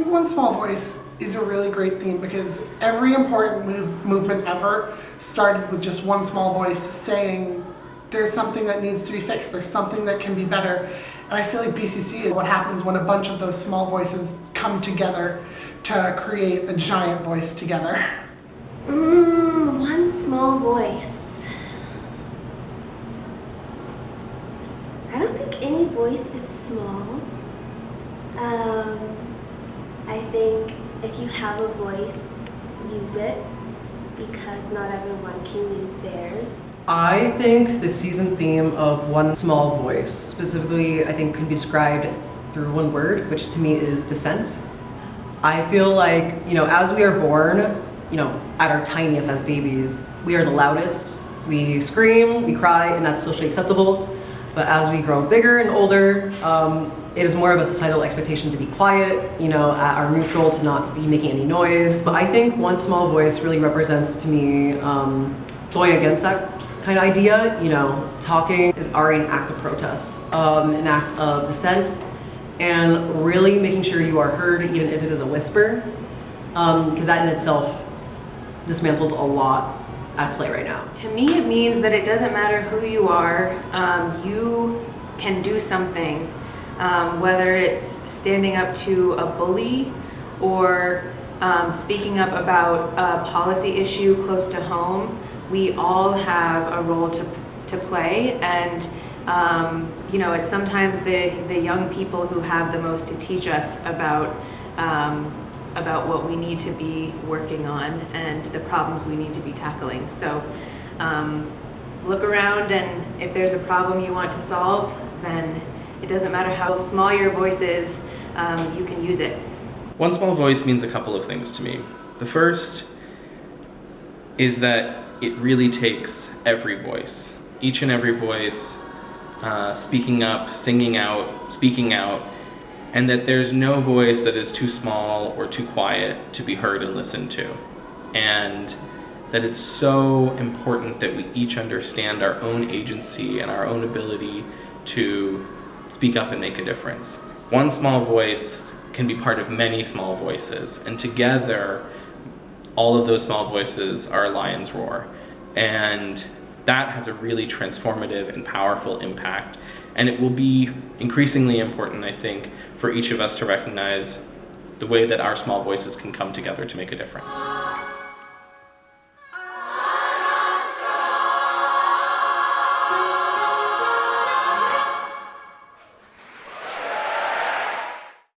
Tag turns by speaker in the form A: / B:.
A: think One Small Voice is a really great theme because every important movement ever started with just one small voice saying there's something that needs to be fixed, there's something that can be better. And I feel like BCC is what happens when a bunch of those small voices come together to create a giant voice together.
B: One small voice. I don't think any voice is small. I think if you have a voice, use it, because not everyone can use theirs.
C: I think the season theme of One Small Voice, specifically, I think can be described through one word, which to me is dissent. I feel like, as we are born, at our tiniest as babies, we are the loudest. We scream, we cry, and that's socially acceptable. But as we grow bigger and older, it is more of a societal expectation to be quiet, at our neutral, to not be making any noise. But I think One Small Voice really represents to me going against that kind of idea. Talking is already an act of protest, an act of dissent, and really making sure you are heard, even if it is a whisper, because that in itself dismantles a lot at play right now.
D: To me, it means that it doesn't matter who you are, you can do something, whether it's standing up to a bully or speaking up about a policy issue close to home. We all have a role to play, and it's sometimes the young people who have the most to teach us about what we need to be working on and the problems we need to be tackling. So look around, and if there's a problem you want to solve, then it doesn't matter how small your voice is, you can use it.
E: One Small Voice means a couple of things to me. The first is that it really takes every voice, each and every voice, speaking up, singing out, speaking out, and that there's no voice that is too small or too quiet to be heard and listened to. And that it's so important that we each understand our own agency and our own ability to speak up and make a difference. One small voice can be part of many small voices, and together, all of those small voices are a lion's roar. And that has a really transformative and powerful impact. And it will be increasingly important, I think, for each of us to recognize the way that our small voices can come together to make a difference.